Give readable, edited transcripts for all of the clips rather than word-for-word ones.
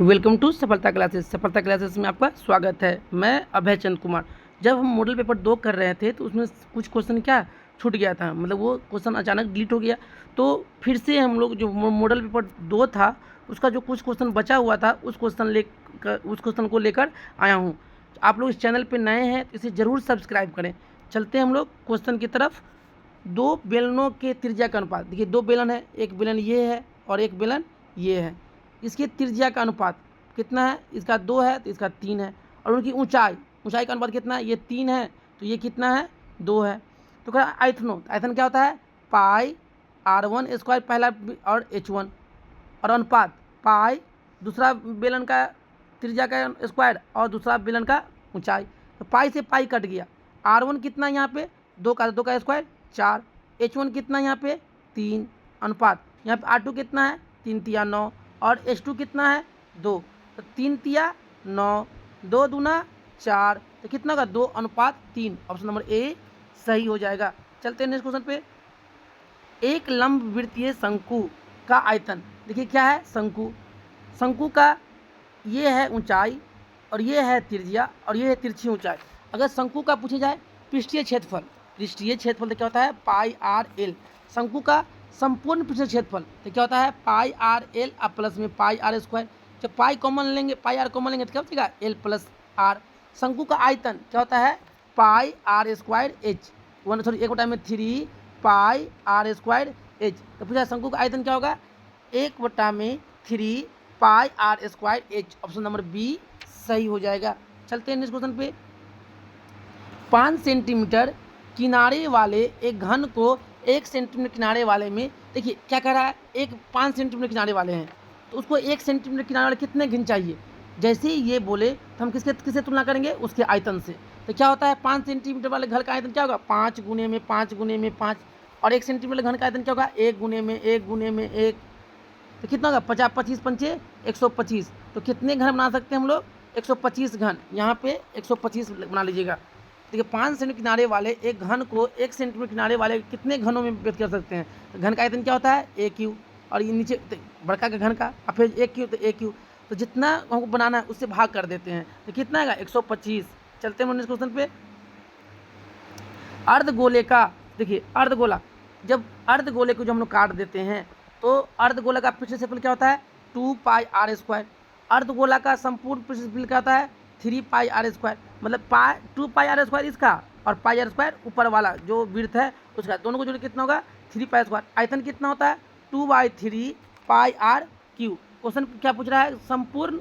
Welcome to सफलता classes. सफलता classes में आपका स्वागत है। मैं अभय चंद कुमार। जब हम मॉडल पेपर 2 कर रहे थे तो उसमें कुछ क्वेश्चन क्या छूट गया था, मतलब वो क्वेश्चन अचानक डिलीट हो गया। तो फिर से हम लोग जो मॉडल पेपर 2 था उसका जो कुछ क्वेश्चन बचा हुआ था उस क्वेश्चन को लेकर आया हूँ। आप लोग इस चैनल पर नए हैं तो इसे ज़रूर सब्सक्राइब करें। चलते हैं हम लोग क्वेश्चन की तरफ। दो बेलनों के त्रिज्या का अनुपात। देखिए, दो बेलन है, एक बेलन ये है और एक बेलन ये है। इसके त्रिज्या का अनुपात कितना है? इसका 2 है तो इसका 3 है। और उनकी ऊंचाई का अनुपात कितना है? ये 3 है तो ये कितना है? 2 है। तो कहा आयतनो, आयतन क्या होता है? पाई r1 स्क्वायर पहला और h1, और अनुपात पाई दूसरा बेलन का त्रिज्या का स्क्वायर और दूसरा बेलन का ऊंचाई। तो पाई से पाई कट गया। r1 कितना यहाँ पे? 2 का स्क्वायर 4। h1 कितना यहाँ पे? 3। अनुपात यहाँ पे r2 कितना है? 3 तिया 9 और h2 कितना है? 2। तो 3 तिया 9, 2 दूना 4, तो कितना होगा? 2:3। ऑप्शन नंबर ए सही हो जाएगा। चलते हैं नेक्स्ट क्वेश्चन पे। एक लंबवृत्तीय शंकु का आयतन। देखिए क्या है? शंकु का ये है ऊंचाई और ये है त्रिज्या और ये है तिरछी ऊंचाई। अगर शंकु का पूछे जाए पृष्ठीय क्षेत्रफल तो क्या होता है? Pi R L. शंकु का संपूर्ण पृष्ठीय क्षेत्रफल तो क्या होता है? पाई आर एल और प्लस में पाई आर स्क्वायर। जब पाई कॉमन लेंगे, पाई आर कॉमन लेंगे तो क्या हो जाएगा? L plus R. शंकु का आयतन क्या होता है? Pi R square H. 1/3 pi R square H. तो पूछा शंकु का आयतन क्या होगा? 1/3 pi R square H. Option number B सही हो जाएगा। चलते हैं नेक्स्ट क्वेश्चन पे। 5 सेंटीमीटर किनारे वाले एक घन को 1 सेंटीमीटर किनारे वाले में, देखिए क्या कह रहा है? एक 5 सेंटीमीटर किनारे वाले हैं तो उसको 1 सेंटीमीटर किनारे वाले कितने घन चाहिए? जैसे ही ये बोले तो हम किससे तुलना करेंगे? उसके आयतन से। तो क्या होता है? 5 सेंटीमीटर वाले घर का आयतन क्या होगा? 5 गुने में 5 गुने में 5। और 1 सेंटीमीटर घन का आयतन क्या होगा? 1 गुने में 1 गुने में 1। तो कितना होगा? 50, 25 पंचे 125। तो कितने घन बना सकते हैं हम लोग? 125 घन। यहाँ पे 125 बना लीजिएगा। देखिए 5 सेंटीमीटर किनारे वाले एक घन को 1 सेंटीमीटर किनारे वाले कितने घनों में व्यक्त कर सकते हैं? तो घन का आयतन क्या होता है? ए क्यू। और ये नीचे बड़का का घन का और फिर ए क्यू, तो ए क्यू। तो जितना हमको बनाना है उससे भाग कर देते हैं तो कितना आएगा? 125। चलते हैं नेक्स्ट क्वेश्चन पे। अर्धगोले का, देखिए अर्धगोला, जब अर्धगोले को जो हम लोग काट देते हैं तो अर्धगोला का पृष्ठीय क्षेत्रफल क्या होता है? 2 पाई आर स्क्वायर। अर्धगोला का संपूर्ण पृष्ठीय क्षेत्रफल क्या होता है? 3 पाई आर स्क्वायर। मतलब 2 पाई आर स्क्वायर इसका और पाई आर स्क्वायर ऊपर वाला जो वृत्त है उसका, दोनों को जोड़ कितना होगा? 3 पाई स्क्वायर। आयतन कितना होता है? 2/3 पाई आर क्यू। क्वेश्चन क्या पूछ रहा है? संपूर्ण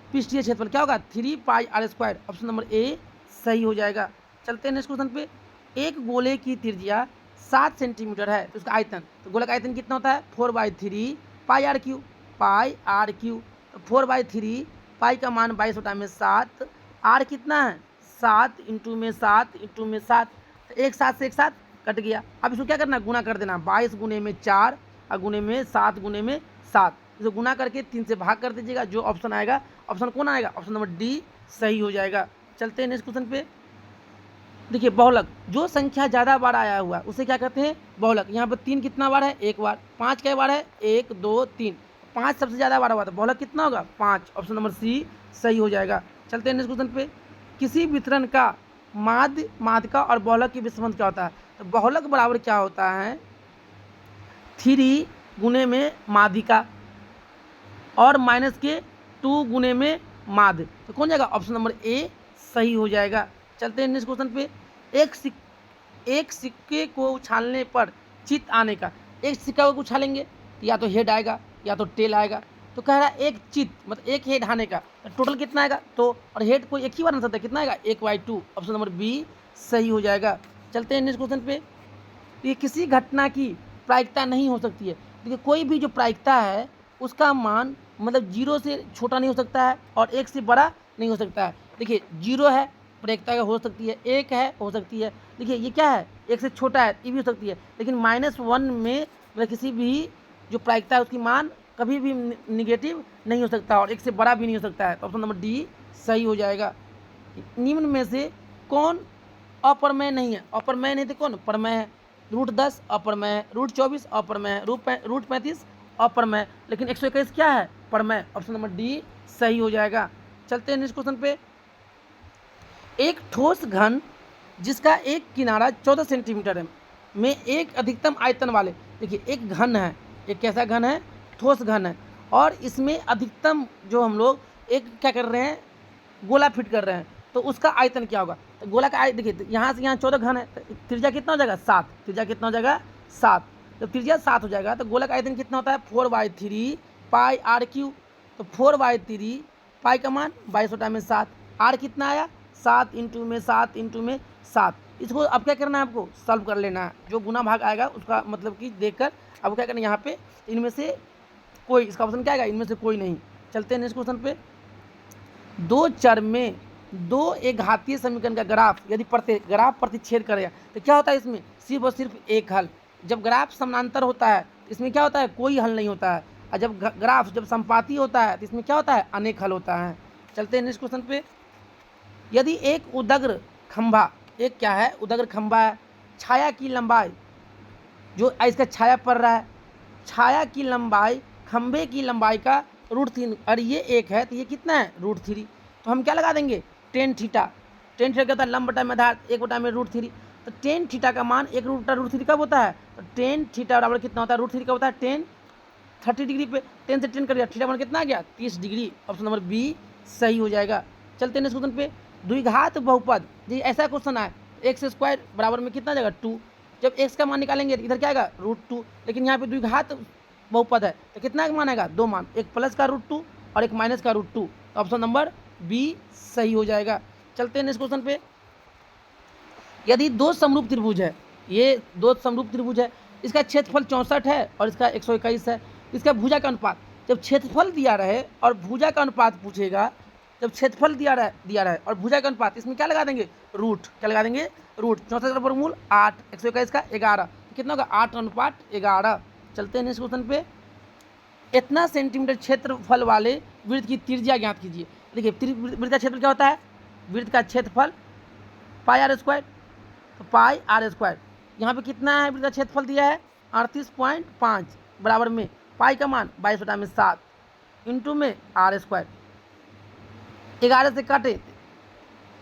पृष्ठीय क्षेत्रफल क्या होगा? 3 pi R square. Option number A सही हो जाएगा। चलते हैं नेक्स्ट क्वेश्चन पे। एक गोले की त्रिज्या 7 सेंटीमीटर है तो उसका आयतन, तो गोले का आयतन कितना होता है? 4/3 पाई आर क्यू। तो 4/3 पाई का मान 22/7। आर कितना है? 7 इंटू में 7 इंटू में 7। तो एक साथ से एक साथ कट गया। अब इसको क्या करना? गुना कर देना। 22 गुने में 4 और गुने में 7 गुने में 7। इसको गुना करके 3 से भाग कर दीजिएगा। जो ऑप्शन आएगा, ऑप्शन कौन आएगा? ऑप्शन नंबर डी सही हो जाएगा। चलते हैं नेक्स्ट क्वेश्चन पे। देखिए बहुलक, जो संख्या ज़्यादा बार आया हुआ है उसे क्या कहते हैं? बहुलक। यहाँ पर 3 कितना बार है? 1 बार। 5 क्या बार है? 1 2 3। 5 सबसे ज़्यादा बार हुआ था, बहुलक कितना होगा? 5। ऑप्शन नंबर सी सही हो जाएगा। चलते हैं नेक्स्ट क्वेश्चन पे। किसी वितरण का माध्यिका और बहुलक के बीच संबंध क्या होता है? तो बहुलक बराबर क्या होता है? 3 गुने में माध्यिका और माइनस के 2 गुने में माध्य। तो कौन जाएगा? ऑप्शन नंबर ए सही हो जाएगा। चलते हैं नेक्स्ट क्वेश्चन पे। एक सिक्के को उछालने पर चित आने का, एक सिक्का को उछालेंगे तो या तो हेड आएगा या तो टेल आएगा। तो कह रहा है एक चित मतलब एक हेड आने का, तो टोटल कितना आएगा? तो और हेड को एक ही बार आ सकता है, कितना आएगा? 1/2। ऑप्शन नंबर बी सही हो जाएगा। चलते हैं नेक्स्ट क्वेश्चन पे। ये किसी घटना की प्रायिकता नहीं हो सकती है। देखिए कोई भी जो प्रायिकता है उसका मान मतलब 0 से छोटा नहीं हो सकता है और 1 से बड़ा नहीं हो सकता है। देखिए 0 है, प्रायिकता हो सकती है। 1 है, हो सकती है। देखिए ये क्या है? 1 से छोटा है, ये भी हो सकती है। लेकिन -1 में मतलब किसी भी जो प्रायिकता है उसकी मान कभी भी निगेटिव नहीं हो सकता और 1 से बड़ा भी नहीं हो सकता है। तो ऑप्शन नंबर डी सही हो जाएगा। निम्न में से कौन अपरमेय नहीं है? अपरमेय नहीं तो कौन परमेय है? √10 अपरमेय है, √24 अपरमेय है, √35 अपरमेय, लेकिन 121 क्या है? परमेय। ऑप्शन नंबर डी सही हो जाएगा। चलते हैं नेक्स्ट क्वेश्चन पे। एक ठोस घन जिसका एक किनारा 14 सेंटीमीटर है में एक अधिकतम आयतन वाले, देखिए एक घन है, एक कैसा घन है? ठोस घन है, और इसमें अधिकतम जो हम लोग एक क्या कर रहे हैं? गोला फिट कर रहे हैं, तो उसका आयतन क्या होगा? तो गोला का देखिए यहाँ से यहाँ 14 घन है, तो त्रिज्या कितना हो जाएगा? 7। त्रिज्या कितना हो जाएगा? 7। जब त्रिज्या 7 हो जाएगा तो गोला का आयतन कितना होता है? 4/3 पाई आर क्यू। तो 4/3 पाई का मान 22/7। आर कितना आया? 7 इंटू में 7 इंटू में 7। इसको अब क्या करना है? आपको सॉल्व कर लेना है। जो गुना भाग आएगा उसका मतलब कि देखकर अब क्या करना है? यहाँ पे इनमें से कोई, इसका ऑप्शन क्या आएगा? इनमें से कोई नहीं। चलते हैं नेक्स्ट क्वेश्चन पे। दो चर में दो एक घातीय समीकरण का ग्राफ यदि ग्राफ प्रतिच्छेद करेगा तो क्या होता है? इसमें सिर्फ और सिर्फ एक हल। जब ग्राफ समानांतर होता है इसमें क्या होता है? कोई हल नहीं होता है। और जब ग्राफ जब संपाती होता है तो इसमें क्या होता है? अनेक हल होता है। चलते हैं नेक्स्ट क्वेश्चन पे। यदि एक उदग्र खंभा, एक क्या है? उदग्र खंभा है, छाया की लंबाई जो इसका छाया पड़ रहा है, छाया की लंबाई खंभे की लंबाई का √3, और ये एक है तो ये कितना है? √3। तो हम क्या लगा देंगे? Tan theta. टेन थीटा क्या होता है? लंब बटा में आधार, 1/में √3। तो टेन थीटा का मान 1/√3 कब होता है? तो टेन थीटा बराबर कितना होता है? √3 कब होता है? 10 30 डिग्री पे 10 से 10 कर दिया, थीटा मान कितना आ गया? 30 डिग्री। ऑप्शन नंबर बी सही हो जाएगा। चलते हैं नेक्स्ट क्वेश्चन पे। द्विघात बहुपद, जी ऐसा क्वेश्चन है, x² बराबर में कितना जाएगा? 2। जब x का मान निकालेंगे तो इधर क्या आएगा? √2। लेकिन यहाँ पे द्विघात बहुपद है तो कितना का मान आएगा? 2 मान, एक प्लस का √2 और एक माइनस का √2। तो ऑप्शन नंबर बी सही हो जाएगा। चलते हैं नेक्स्ट क्वेश्चन पे। यदि दो समरूप त्रिभुज है, ये दो समरूप त्रिभुज है, इसका क्षेत्रफल 64 है और इसका 121 है, इसका भुजा का अनुपात, जब क्षेत्रफल दिया रहे और भुजा का अनुपात पूछेगा, जब क्षेत्रफल दिया रहे और भुजा का अनुपात, इसमें क्या लगा देंगे? रूट। क्या लगा देंगे? रूट। 64 का वर्गमूल 8, 121 का 11, कितना होगा? 8:11। चलते हैं नेक्स्ट क्वेश्चन पे। इतना सेंटीमीटर क्षेत्रफल वाले वृत्त की त्रिज्या ज्ञात कीजिए। देखिए वृत्त का क्षेत्रफल क्या होता है? वृत्त का क्षेत्रफल πr², तो πr²। यहाँ पे कितना है? वृत्त का क्षेत्रफल दिया है 38.5 बराबर में पाई का मान 22/7 इंटू में r²। 11 से काटे,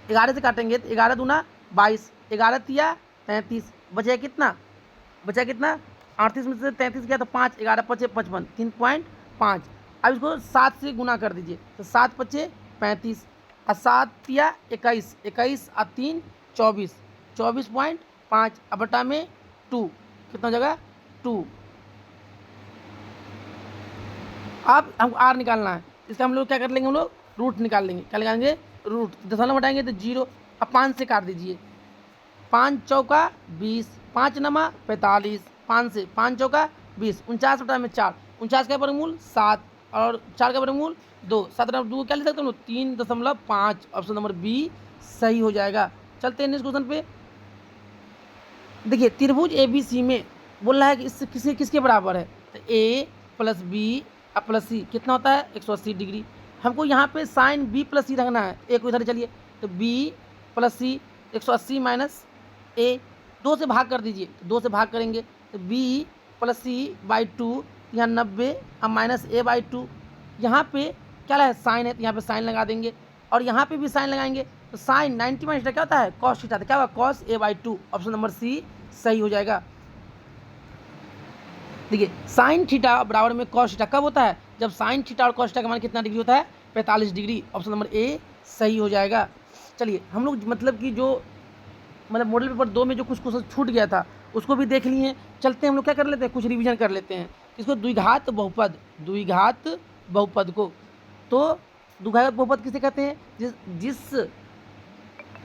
11 से काटेंगे तो 11 दूना 22, 11 तिया 33, बचा कितना? 38 में से 33 गया तो 5, 11 × 5 = 55, 3.5। अब इसको 7 से गुना कर दीजिए तो 7 × 5 = 35 और 7 तिया 21, 21 और 3 24, 24.5 अब बटा में 2, कितना हो जाएगा? 2। अब हमको आर निकालना है, इसका हम लोग क्या कर लेंगे? हम लोग रूट निकाल लेंगे। क्या निकालेंगे? रूट। दशमलव हटाएंगे तो 0। अब 5 से काट दीजिए, 5 चौका 20, 5 नमा 45, 5 से 5 चौका 20, 49/4, 49 का वर्गमूल 7 और 4 का वर्गमूल 2, 7/2 क्या ले सकते हैं? 3.5। ऑप्शन नंबर बी सही हो जाएगा। चलते हैं नेक्स्ट क्वेश्चन पे। देखिए त्रिभुज ABC में बोल रहा है कि इससे किसके बराबर है? तो A + B + C कितना होता है? 180 डिग्री। हमको यहाँ पे साइन B + C रखना है, A को इधर चलिए, तो B + C 180 - A, 2 से भाग कर दीजिए, 2 से भाग करेंगे तो B + C/2, यहाँ 90 और -A/2। यहाँ पे क्या है? साइन है तो यहाँ पे साइन लगा देंगे और यहाँ पे भी साइन लगाएंगे तो साइन 90 - क्या होता है? cos theta. तो क्या होगा? cos A/2। Option number C सही हो जाएगा। देखिए साइन थीटा बराबर में cos थीटा कब होता है? जब साइन थीटा और cos थीटा का मान कितना डिग्री होता है? 45 डिग्री। ऑप्शन नंबर ए सही हो जाएगा। चलिए हम लोग मतलब कि जो मॉडल पेपर 2 में जो कुछ क्वेश्चन छूट गया था उसको भी देख लिए। चलते हैं हम लोग क्या कर लेते हैं? कुछ रिवीजन कर लेते हैं इसको। द्विघात बहुपद को, तो द्विघात बहुपद किसे कहते हैं? जिस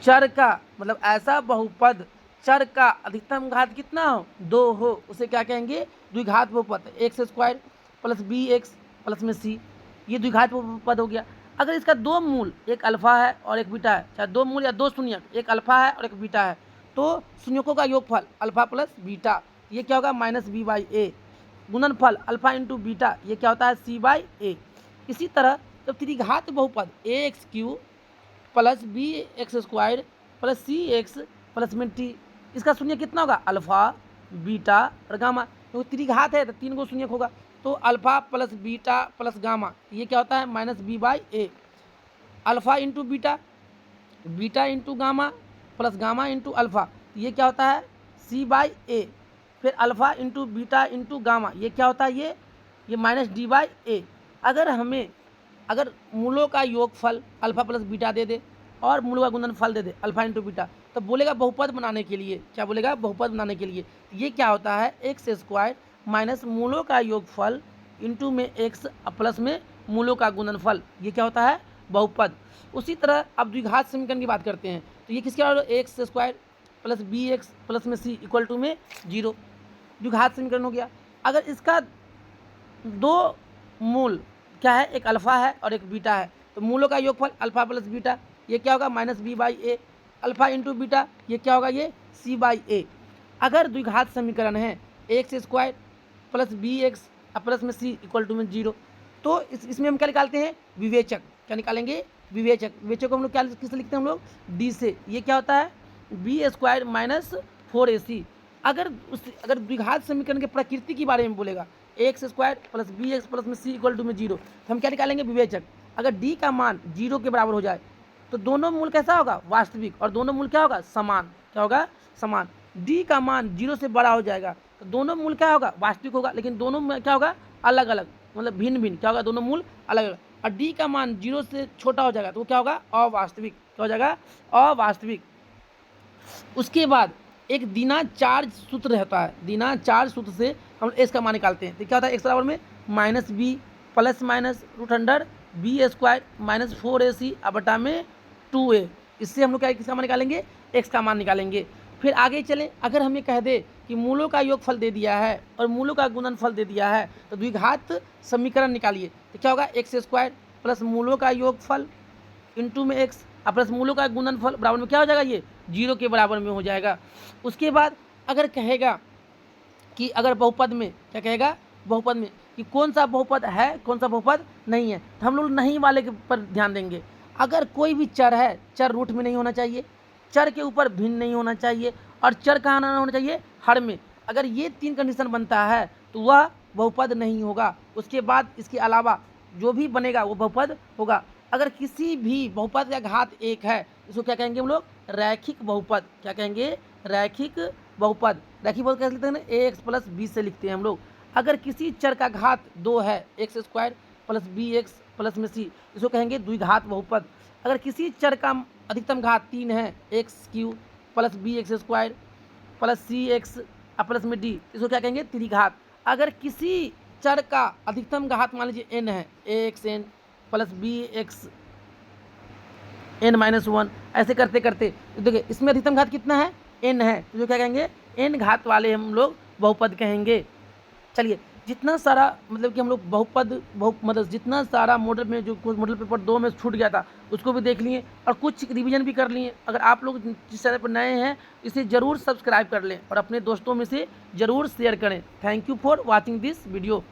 चर का मतलब ऐसा बहुपद चर का अधिकतम घात कितना हो? 2 हो, उसे क्या कहेंगे? द्विघात बहुपद। x² + bx + c, ये द्विघात बहुपद हो गया। अगर इसका 2 मूल, एक अल्फा है और एक बीटा है, चाहे 2 मूल या 2 शून्यक, एक अल्फा है और एक बीटा है, तो शून्यकों का योगफल अल्फा + बीटा, ये क्या होगा? -b/a। गुणनफल अल्फा × बीटा, ये क्या होता है? c/a। इसी तरह जब त्रिघात बहुपद ax³ + bx² + cx + t, इसका शून्य कितना होगा? अल्फा, बीटा और गामा। तो त्रिघात है तो 3 गो शून्यक होगा, तो alpha plus beta plus gamma, ये क्या होता है minus b by a. Alpha into beta, beta into gamma plus gamma into alpha, ये क्या होता है सी बाई ए। फिर alpha into beta into gamma, ये क्या होता है ये माइनस डी बाई ए। अगर मूलों का योगफल अल्फ़ा प्लस बीटा दे दे और मूलों का गुणनफल दे दे अल्फ़ा इंटू बीटा, तो बोलेगा बहुपद बनाने के लिए, क्या बोलेगा बहुपद बनाने के लिए ये क्या होता है एक्स स्क्वायर माइनस मूलों का योगफल इंटू में एक्स प्लस में मूलों का गुणनफल, ये क्या होता है बहुपद। उसी तरह अब द्विघात समीकरण की बात करते हैं, तो ये किसके बराबर x square plus B x plus में सी इक्वल टू में 0, द्विघात समीकरण हो गया। अगर इसका दो मूल क्या है, एक अल्फ़ा है और एक बीटा है, तो मूलों का योगफल अल्फ़ा प्लस बीटा, ये क्या होगा minus b by a. Alpha into beta, ये क्या होगा ये सी बाई ए। अगर द्विघात समीकरण है x square plus B x plus में सी इक्वल टू में 0, तो इसमें हम क्या निकालते हैं विवेचक, क्या निकालेंगे विवेचक। विवेचक को हम लोग क्या किससे लिखते हैं हम लोग डी से, ये क्या होता है बी स्क्वायर माइनस 4ac। अगर द्विघात समीकरण के प्रकृति के बारे में बोलेगा x square plus B x plus में सी इक्वल टू में 0, तो हम क्या निकालेंगे विवेचक। अगर डी का मान 0 के बराबर हो जाए तो दोनों मूल कैसा होगा वास्तविक, और दोनों मूल क्या होगा समान, क्या होगा समान। डी का मान 0 से बड़ा हो जाएगा तो दोनों मूल क्या होगा वास्तविक होगा, लेकिन दोनों में क्या होगा अलग अलग, मतलब भिन्न भिन्न, क्या होगा दोनों मूल अलग अलग। और डी का मान 0 से छोटा हो जाएगा तो वो क्या होगा अवास्तविक, क्या हो जाएगा अवास्तविक। उसके बाद एक दिनाचार्य सूत्र रहता है, दिनाचार्य सूत्र से हम एस का मान निकालते हैं, तो क्या होता है एक्स बराबर में minus b plus minus root under b square minus 4ac बटा में 2a। इससे हम लोग क्या किसका मान निकालेंगे एक्स का मान निकालेंगे। फिर आगे चलें, अगर हमें कह दे कि मूलों का योगफल दे दिया है और मूलों का गुणनफल दे दिया है, तो द्विघात समीकरण निकालिए, तो क्या होगा एक्स स्क्वायर प्लस मूलों का योगफल इंटू में एक्स प्लस मूलों का गुणनफल बराबर में क्या हो जाएगा ये 0 के बराबर में हो जाएगा। उसके बाद अगर कहेगा कि अगर बहुपद में, क्या कहेगा बहुपद में कि कौन सा बहुपद है कौन सा बहुपद नहीं है, तो हम लोग नहीं वाले के पर ध्यान देंगे। अगर कोई भी चर है, चर रूट में नहीं होना चाहिए, चर के ऊपर भिन्न नहीं होना चाहिए, और चर कहाँ ना होना चाहिए हर में। अगर ये 3 कंडीशन बनता है तो वह बहुपद नहीं होगा। उसके बाद इसके अलावा जो भी बनेगा वो बहुपद होगा। अगर किसी भी बहुपद का घात 1 है, इसको क्या कहेंगे हम लोग रैखिक बहुपद, क्या कहेंगे रैखिक बहुपद। रैखिक बहुपद कैसे लिखते हैं ना एक्स प्लस बी से लिखते हैं हम लोग। अगर किसी चर का घात 2 है x square plus B x plus में सी, इसको कहेंगे द्विघात बहुपद। अगर किसी चर का अधिकतम घात 3 है X cube plus B X square plus C X plus में डी, इसको क्या कहेंगे त्रिघात। अगर किसी चर का अधिकतम घात मान लीजिए n है x n plus B x n minus 1, ऐसे करते करते देखिए इसमें अधिकतम घात कितना है n है, तो जो क्या कहेंगे n घात वाले हम लोग बहुपद कहेंगे। चलिए जितना सारा मतलब कि हम लोग मतलब जितना सारा मॉडल में जो कुछ मॉडल पेपर 2 में छूट गया था उसको भी देख लिए और कुछ रिवीजन भी कर लिए। अगर आप लोग जिस चैनल पर नए हैं इसे ज़रूर सब्सक्राइब कर लें और अपने दोस्तों में से ज़रूर शेयर करें। Thank you for watching this video.